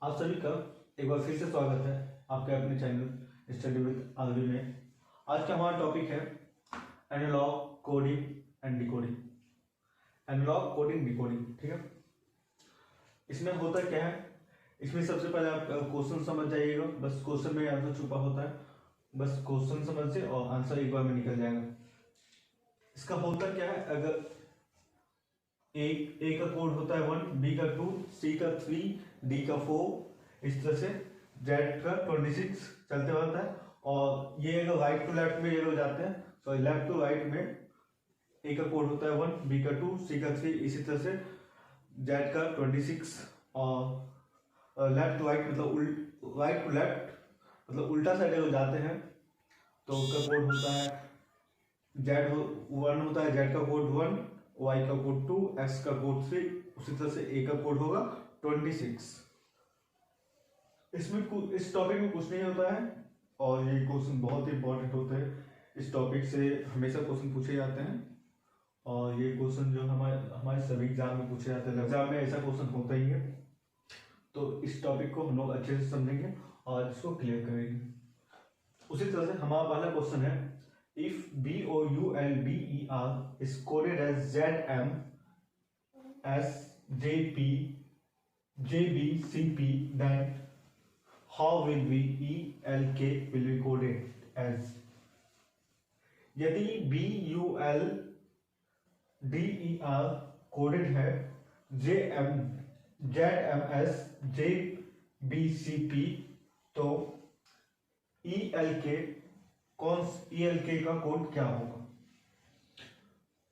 आप सभी का एक बार फिर से स्वागत है आपके अपने चैनल स्टडी विद आरवी में। आज का हमारा टॉपिक है analog coding and decoding. Analog coding decoding, ठीक है। इसमें होता क्या है, इसमें सबसे पहले आप क्वेश्चन समझ जाइएगा। बस क्वेश्चन में आंसर छुपा होता है, बस क्वेश्चन समझिए और आंसर एक बार में निकल जाएगा। इसका होता क्या है, अगर ए का कोड होता है 1, बी का 2, सी का 3, डी का 4, इस तरह से जेड का 26 चलते रहता है। और ये अगर राइट टू लेफ्ट में ये लोग जाते हैं, सॉरी लेफ्ट टू राइट में ए का कोड होता है 1, बी का 2, सी का 3, इसी तरह से जेड का 26 और लेफ्ट टू राइट मतलब राइट टू लेफ्ट मतलब उल्टा साइड लोग जाते हैं तो उसका कोड होता है जेड 1 होता है, जेड का कोड 1, वाई का कोड 2, एक्स का कोड 3, उसी तरह से ए का कोड होगा 26। इसमें इस टॉपिक में कुछ नहीं होता है और ये क्वेश्चन बहुत ही इंपॉर्टेंट होते हैं। इस टॉपिक से हमेशा क्वेश्चन पूछे जाते हैं और ये क्वेश्चन जो हमारे सभी एग्जाम में पूछे जाते हैं। एग्जाम में ऐसा क्वेश्चन होता ही है, तो इस टॉपिक को हम लोग अच्छे से समझेंगे और इसको क्लियर करेंगे। उसी तरह से हमारा पहला क्वेश्चन है, if BOULBER is coded as ZM as JP JBCP, then how will be ELK will be coded as? यदि BULDER कोडेड है ZMS JBCP, तो ELK का कोड क्या होगा?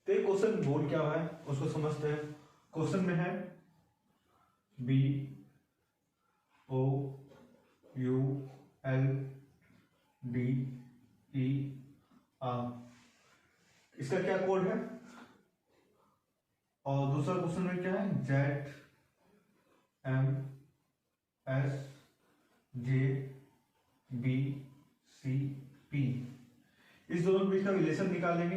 तो ये क्वेश्चन बोल क्या है उसको समझते हैं। क्वेश्चन में है BOULDER, इसका क्या कोड है? और दूसरा क्वेश्चन में क्या है, ZMS JBCP। इस दोनों के बीच का रिलेशन निकालेंगे।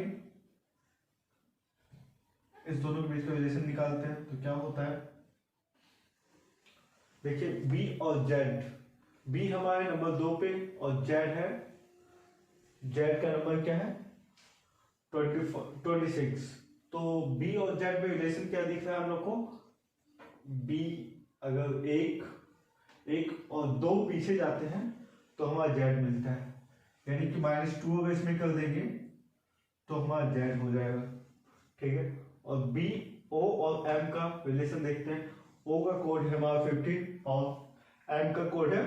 इस दोनों के बीच का रिलेशन निकालते हैं तो क्या होता है, देखिए बी और जेड, बी हमारे नंबर 2 पे और जेड है, जेड का नंबर क्या है 26। तो बी और जेड में रिलेशन क्या दिख रहा है हम लोग को, बी अगर एक और 2 पीछे जाते हैं तो हमारा जेड मिलता है, यानी कि -2 अगर इसमें कर देंगे तो हमारा जेड हो जाएगा, ठीक है। और बी, ओ और एम का रिलेशन देखते हैं। ओ का कोड है हमारा 15 और एम का कोड है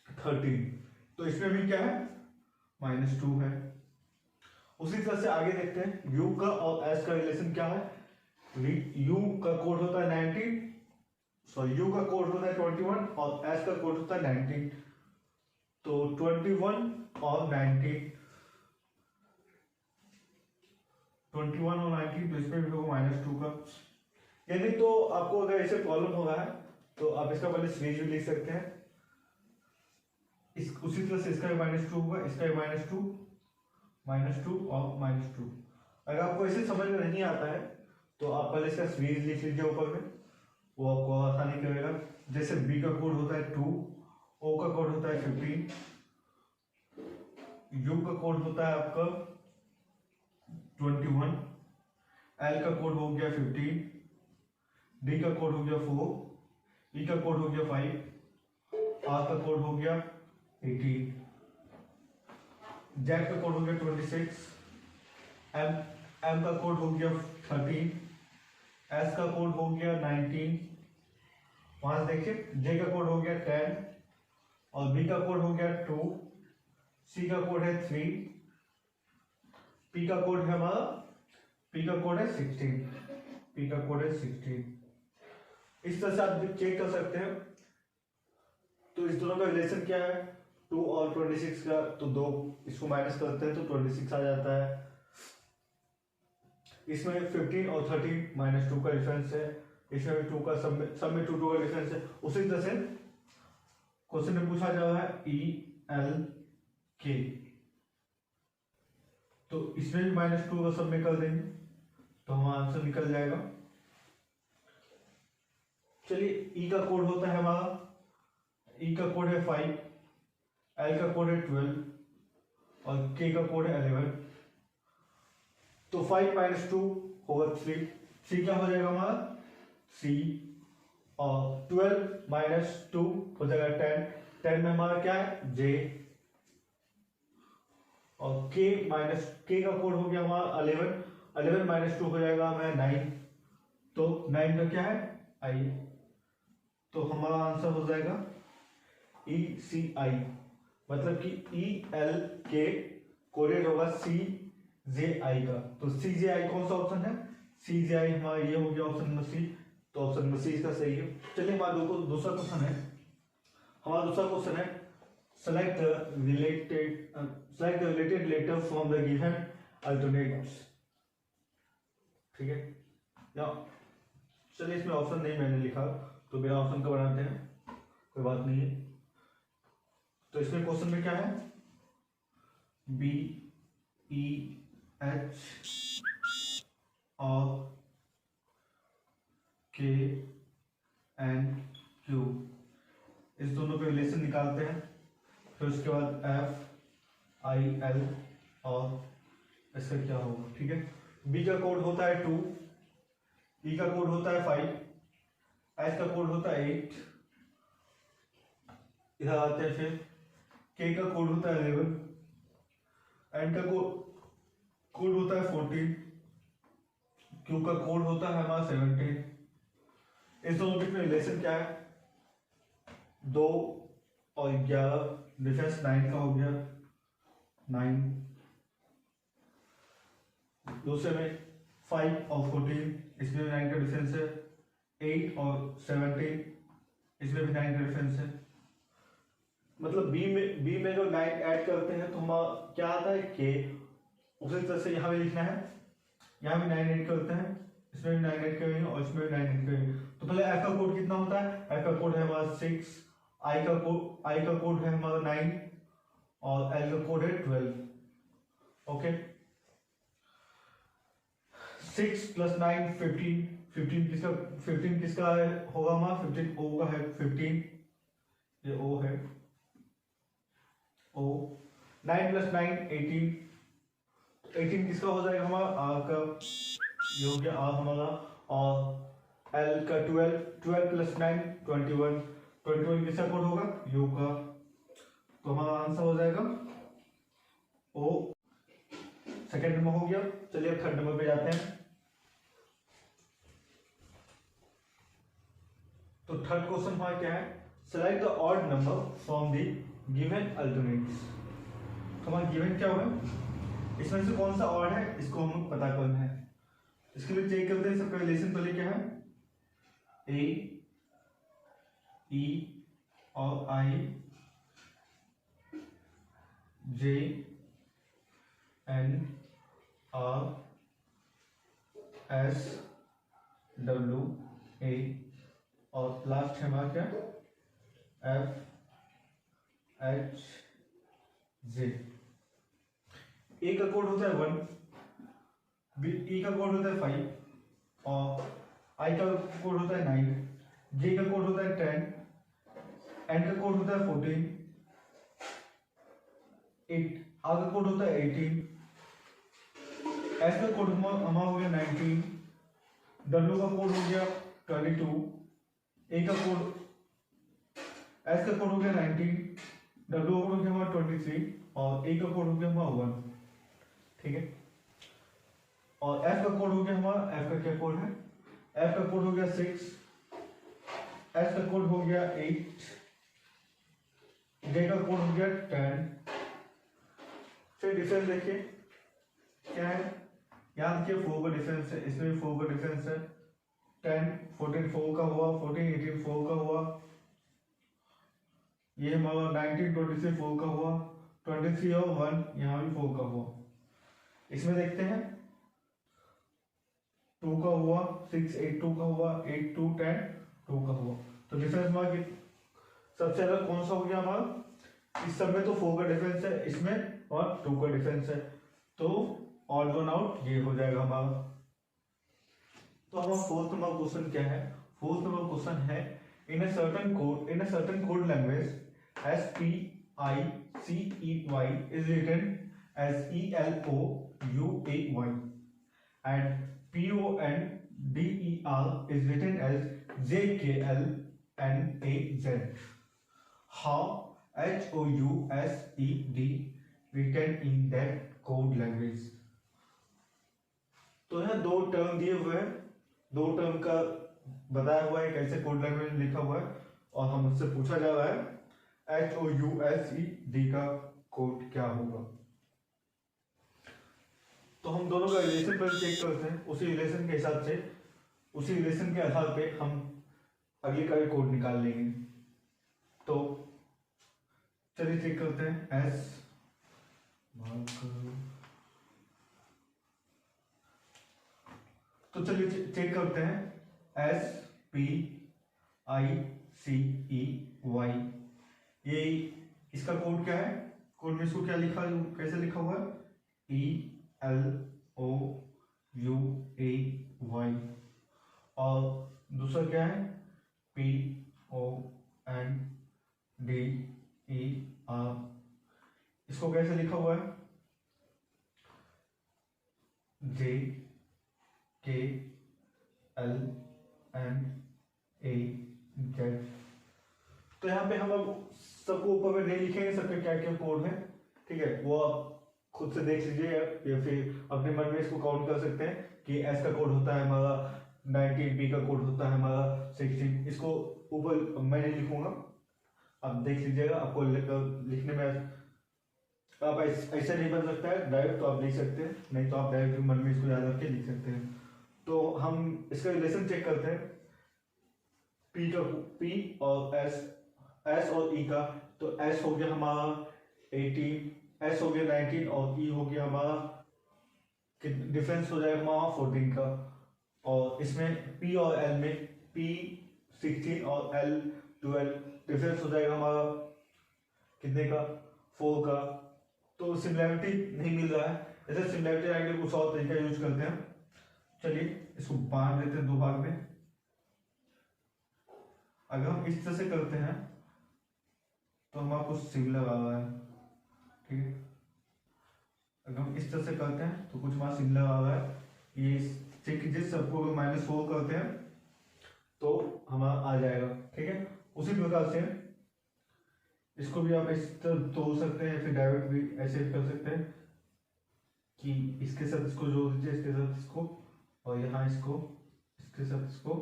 13, तो इसमें भी क्या है -2 है। उसी तरह से आगे देखते हैं, यू का और एस का रिलेशन क्या है। यू का कोड होता है 19, सॉरी यू का कोड होता है 21 और एस का कोड होता है 19, तो 21 और 19, तो इसमें भी होगा -2 का। यदि तो आपको अगर ऐसे प्रॉब्लम हो रहा है तो आप इसका पहले सीरीज भी लिख सकते हैं। उसी तरह से इसका भी -2 होगा, इसका भी -2 और -2। अगर आपको ऐसे समझ में नहीं आता है तो आप पहले इसका सीरीज लिख लीजिए ऊपर में, वो आपको आसानी करेगा। जैसे बी का कोड होता है 2, ओ का कोड होता है 15, यू का कोड होता है आपका 21, एल का कोड हो गया 15, डी का कोड हो गया 4, ई का कोड हो गया 5, आर का कोड हो गया 18, जेड का कोड हो गया 26, एम का कोड हो गया 13, एस का कोड हो गया 19, वहां से देखिए जे का कोड हो गया 10 और बी का कोड हो गया 2, सी का कोड है 3, पी का कोड है हमारा, पी का कोड है 16, पी का कोड है 16। इस तरह से आप चेक कर सकते हैं। तो इस दोनों का रिलेशन क्या है, 2 और 26 का, तो 2 इसको माइनस करते हैं तो 26 आ जाता है। इसमें 15 और 13 -2 का डिफरेंस है, इसमें भी 2 का सब में 2 का डिफरेंस है। उसी तरह से क्वेश्चन में पूछा जा रहा है ELK, तो इसमें भी -2 का सब में कर देंगे तो हमारा आंसर निकल जाएगा। चलिए ई का कोड होता है हमारा, ई का कोड है 5, एल का कोड है 12 और के का कोड है 11। तो 5 - 2 होगा 3, 3 क्या हो जाएगा हमारा 3 और 12 - 2 हो जाएगा 10, 10 में हमारा क्या है जे और के का कोड हो गया हमारा 11, 11 - 2 हो जाएगा हमारा 9, तो 9 का क्या है आई, तो हमारा आंसर हो जाएगा ECI, मतलब कि EL के कोडेड होगा CJI का। तो CJI कौन सा ऑप्शन है, CJI हमारा ये हो गया ऑप्शन नंबर सी, तो ऑप्शन नंबर सी इसका सही है। चलिए हमारा दूसरा क्वेश्चन है, हमारा दूसरा क्वेश्चन है select the related letter from the given alternates। ठीक है या चलिए इसमें ऑप्शन नहीं मैंने लिखा, तो बिना ऑप्शन का बनाते हैं, कोई बात नहीं है। तो इसमें क्वेश्चन में क्या है BEH और KNQ, इस दोनों के रिलेशन निकालते हैं, फिर उसके बाद FIL और इसका क्या होगा। ठीक है, B का कोड होता है 2, E का कोड होता है 5, H का कोड होता है 8, इधर आते हैं फिर K का कोड होता है 11, N का कोड होता है 14, Q का कोड होता है हमारा 17। इस दोनों के रिलेशन क्या है 2 और 11, डिफरेंस 9 का हो गया 9। दूसरे में 5 और 14, इसमें भी 9 का डिफरेंस है, 8 और 17, इसमें भी 9 का डिफरेंस है। मतलब बी में जो 9 ऐड करते हैं तो हम क्या आता है के, उसी तरह से यहाँ भी लिखना है, यहाँ भी 9 ऐड करते हैं, इसमें भी 9 ऐड करेंगे और इसमें भी 9 ऐड करेंगे। तो पहले एफ का कोड कितना होता है, एफ का कोड है हमारा 6, आई का कोड है हमारा 9 और एल का कोड है 12। ओके, 6 + 9 15, 15 किसका है होगा हमारा 15 ओ का है 15, ये ओ है ओ। 9 + 9 18, 18 किसका हो जाएगा हमारा आर का, ये हो गया आर हमारा, और एल का 12, 12 + 9 21, 21 किसका कोड होगा यू का, तो हमारा आंसर हो जाएगा ओ। सेकेंड नंबर हो गया। चलिए थर्ड नंबर पे जाते हैं। तो थर्ड क्वेश्चन हमारा क्या है, select the odd number from the given alternates. हमारा गिवन क्या हुआ, इसमें से कौन सा ऑड है इसको हम पता करना है। इसके लिए चेक करते हैं, सबका रिलेशन पहले क्या है ए, ई और आई, जे, एन, आर, एस, डब्ल्यू, ए और लास्ट है हमारा क्या एफ, एच, जे। ए का कोड होता है 1, ई का कोड होता है 5 और आई का कोड होता है 9, जे का कोड होता है 10, एन का कोड होता है 14, 8 आर का कोड होता है 18, एस का कोड हमारा हो गया 19, डब्ल्यू का कोड हो गया 22, ए का कोड एस का कोड हो गया 19, डब्ल्यू का कोड हो गया हमारा 23 और ए का कोड हो गया हमारा 1। ठीक है, और एफ का कोड हो गया हमारा, एफ का क्या कोड है, एफ का कोड हो गया 6, एस का कोड हो गया 8, जे का कोड हो गया 10। फिर डिफरेंस देखिए क्या है, यहाँ देखिए 4 का डिफरेंस है, इसमें भी 4 का डिफरेंस है, 10 14 4 का हुआ, 14 18 4 का हुआ, ये हमारा 19 23 4 का हुआ, 23 और 1 यहाँ भी 4 का हुआ। इसमें देखते हैं 2 का हुआ, 6 8 2 का हुआ, 8 2 10 2 का हुआ। तो डिफरेंस हमारा सबसे अलग कौन सा हो गया हमारा, इस सब में तो 4 का डिफरेंस है, इसमें और 2 का डिफरेंस है, तो ऑड वन आउट ये हो जाएगा हमारा। तो हमारा फोर्थ नंबर क्वेश्चन क्या है, फोर्थ नंबर क्वेश्चन है, in a certain code language SPICEY is written as ELOUAY and PONDER is written as JKLNAZ. How HOUSED written in that code language? तो यहाँ दो टर्म दिए हुए हैं, दो टर्म का बताया हुआ है कैसे कोड लैंग्वेज लिखा हुआ है, और हम उससे पूछा जा रहा है HOUSED का कोड क्या होगा। तो हम दोनों का रिलेशन पर चेक करते हैं, उसी रिलेशन के हिसाब से, उसी रिलेशन के आधार पे हम अगले का भी कोड निकाल लेंगे। तो चलिए चेक करते हैं। तो चलिए चेक करते हैं SPICEY, ये इसका कोड क्या है, कोड में इसको क्या लिखा, कैसे लिखा हुआ है ELOUAY, और दूसरा क्या है PONDER, इसको कैसे लिखा हुआ है JKLNAZ। तो यहाँ पे हम अब सबको ऊपर में नहीं लिखेंगे, सबके क्या क्या कोड है, ठीक है, वो आप खुद से देख लीजिए या फिर अपने मन में इसको काउंट कर सकते हैं कि एस का कोड होता है हमारा 19, बी का कोड होता है हमारा 16। इसको ऊपर मैं नहीं लिखूंगा, आप देख लीजिएगा, आपको लिखने में आप ऐसा नहीं बन सकता है डायरेक्ट, तो आप लिख सकते हैं, नहीं तो आप डायरेक्ट मन में इसको याद रख के लिख सकते हैं। तो हम इसका रिलेशन चेक करते हैं, P और S और E का। तो S हो गया हमारा 18, S हो गया 19 और E हो गया हमारा, डिफरेंस हो जाएगा हमारा 14 का। और इसमें P और L में P 16 और L 12, डिफरेंस हो जाएगा हमारा कितने का, 4 का। तो सिमिलैरिटी नहीं मिल रहा है, ऐसे सिमिलैरिटी आएंगे कुछ और तरीका यूज करते हैं। चलिए इसको बांट देते हैं दो भाग में। अगर हम इस तरह से करते हैं तो हमारा कुछ सिमिलर आ रहा है, ठीक है। अगर हम इस तरह से करते हैं तो कुछ हमारा सिमिलर आ रहा है, ये चेक कीजिए, सबको -4 करते हैं तो हमारा आ जाएगा, ठीक है। उसी प्रकार से इसको भी आप इस तरह तोड़ सकते हैं, फिर डायरेक्ट भी ऐसे कर सकते हैं कि इसके साथ इसको जोड़ दीजिए, इसके साथ इसको, और यहाँ इसको इसके साथ इसको।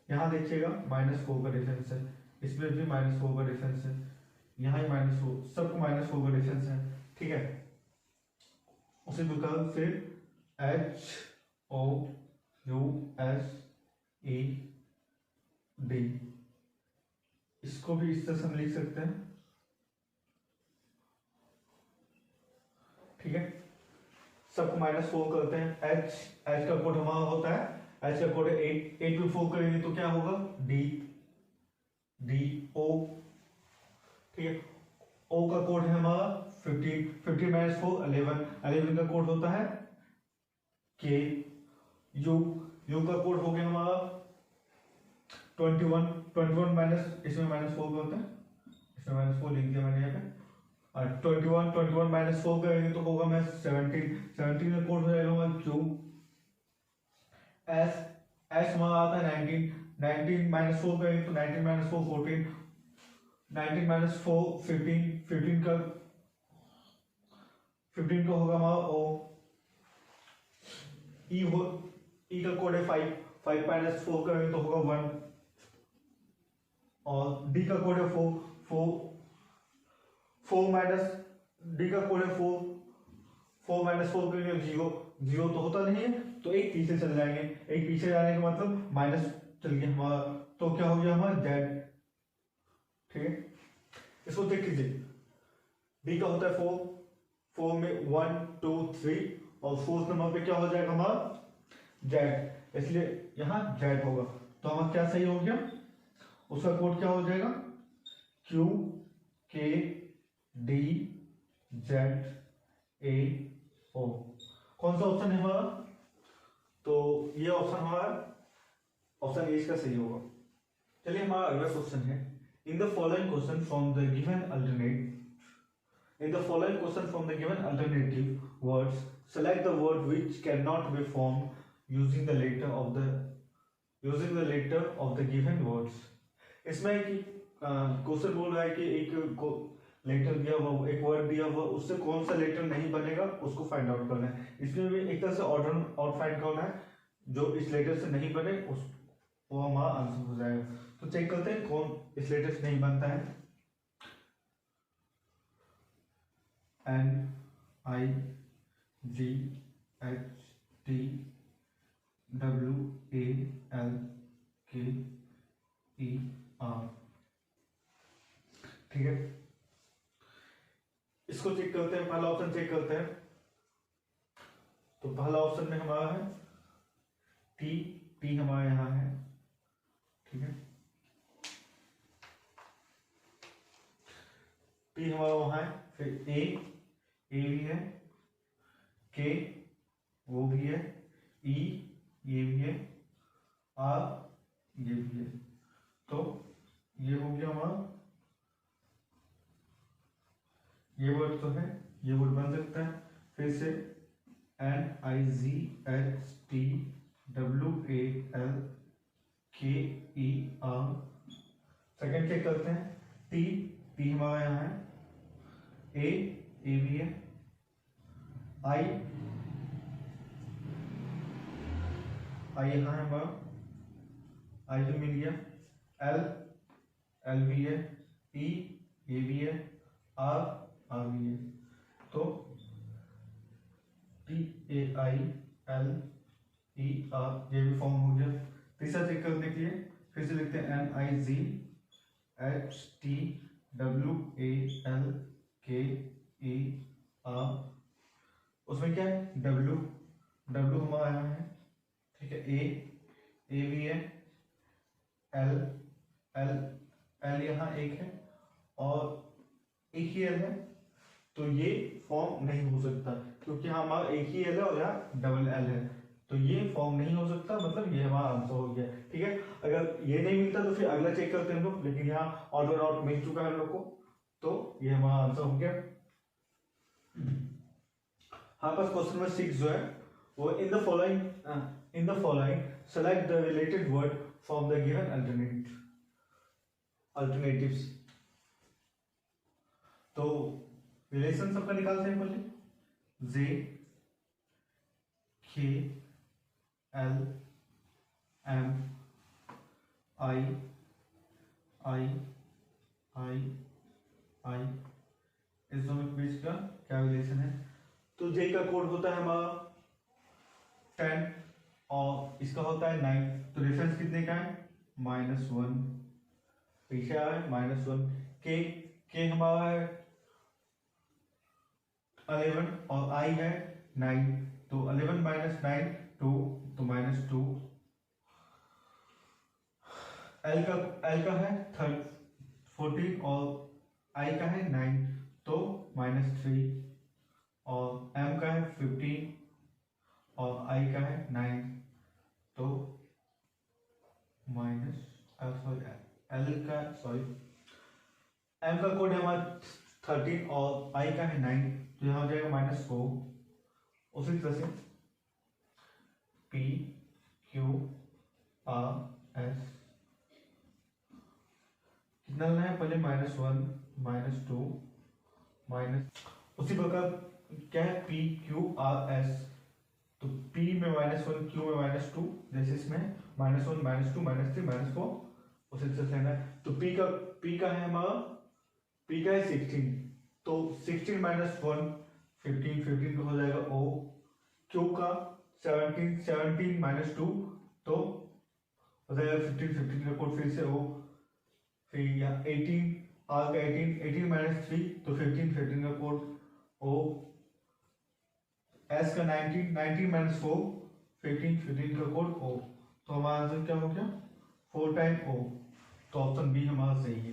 यहाँ देखिएगा -4 का डिफरेंस है, इसमें भी -4 का डिफरेंस है, यहाँ ही -4, सबको -4 का डिफरेंस है, ठीक है। उसी प्रकार से HOUSED, इसको भी इस तरह से हम लिख सकते हैं, ठीक है। सबको -4 करते हैं। H का कोड हमारा होता है, H का कोड 8 में 4 करेंगे तो क्या होगा DO, ठीक है। O का कोड है हमारा 15 -4 11 का कोड होता है K। U का कोड हो गया हमारा 21 माइनस, इसमें -4 होता है, इसमें -4 लिख दिया मैंने यहाँ पे। 21 -4 करेंगे तो होगा मैं 17 का कोड हो जाएगा हमारा Q। S हमारा आता है 19 -4 करेंगे तो 19 -4 14, 19 -4 15 का होगा हमारा O। E का कोड है 5 -4 करेंगे तो होगा 1, और D का कोड है 4 D का कोड है 4 करेंगे 0 तो होता नहीं है, तो एक पीछे चल जाएंगे, एक पीछे जाने का मतलब माइनस चल गया हमारा, तो क्या हो गया हमारा Z, ठीक है। इसको चेक कीजिए, D का होता है 4 में 1 2 3, और 4th नंबर पे क्या हो जाएगा हमारा Z, इसलिए यहाँ Z होगा। तो हमारा क्या सही हो गया, उसका कोड क्या हो जाएगा QKDZAO। कौन सा ऑप्शन है हमारा, तो तो ये ऑप्शन हमारा ऑप्शन ए का सही होगा। चलिए हमारा अगला क्वेश्चन है, in the following question from the given alternate in the following question from the given alternative words select the word which cannot be formed using the letter of the given words। इसमें कि question बोल रहा है कि एक letter दिया हुआ, एक वर्ड दिया हुआ, उससे कौन सा लेटर नहीं बनेगा उसको फाइंड आउट करना है। इसमें भी एक तरह से ऑर्डर और फाइंड करना है, जो इस लेटर से नहीं बने उस वो हमारा आंसर हो जाएगा। तो चेक करते हैं कौन इस लेटर से नहीं बनता है। N I G H T W A L K E R, ठीक है। इसको चेक करते हैं, पहला ऑप्शन चेक करते हैं। तो पहला ऑप्शन में हमारा है टी, टी हमारे यहां है, ठीक है। टी हमारा वहां है, फिर ए भी है, के वो भी है, ई ये भी है, आर ये भी है। तो ये हो गया हमारा, ये वर्ड तो है, ये वर्ड बन सकता है। फिर से N I G H T W A L K E R। Second check करते हैं, टी, टी हमारा यहाँ है, ए भी है, आई यहाँ है हमारा, आई तो मिल गया, एल भी है, ई ये भी है, आर भी है। तो TAILER ये भी फॉर्म हो गया। तीसरा चेक करने के लिए फिर से लिखते हैं NIGHTWALKER। उसमें क्या है, W हमारा यहाँ है, ठीक है। ए भी है, एल यहाँ एक है और एक ही एल है। तो ये फॉर्म नहीं हो सकता क्योंकि हमारा एक ही एल है और यहाँ डबल एल है, तो ये फॉर्म नहीं हो सकता, मतलब ये हमारा आंसर हो गया, ठीक है। अगर ये नहीं मिलता तो फिर अगला चेक करते हैं हम लोग, लेकिन यहाँ ऑर्डर आउट मिल चुका है हम लोग को, तो ये हमारा आंसर हो गया। हमारे पास क्वेश्चन नंबर 6 जो है वो in the following select the related word from the given alternatives. तो रिलेशन सबका निकालते हैं पहले, J K L M I इस दोनों के बीच का क्या रिलेशन है। तो J का कोड होता है हमारा 10 और इसका होता है 9, तो डिफरेंस कितने का है, -1, पीछे आ रहा है -1। के हमारा है 11 और I है 9, तो 11 - 9 2, तो -2। L का है 14 और I का है 9, तो -3। और M का है 15 और I का है 9, तो M का कोड है हमारा 13 और I का है 9, तो यहाँ हो जाएगा -4। उसी तरह से P Q R S कितना लेना है, पहले -1 -2 उसी प्रकार क्या है P Q R S, तो P में -1 Q में -2, जैसे इसमें -1 -2 -3 -4 उसी तरह से लेना है। तो P का है हमारा, P का है 16, तो 16 - 1 15 का हो जाएगा O। Q का 17 - 2, तो हो जाएगा 15 का कोड फिर से O। फिर यहाँ 18 R का 18 - 3, तो 15 का कोड O। S का 19 - 4 15 का कोड O। तो हमारा आंसर क्या हो गया, 4 टाइम O। तो ऑप्शन बी हमारा सही है।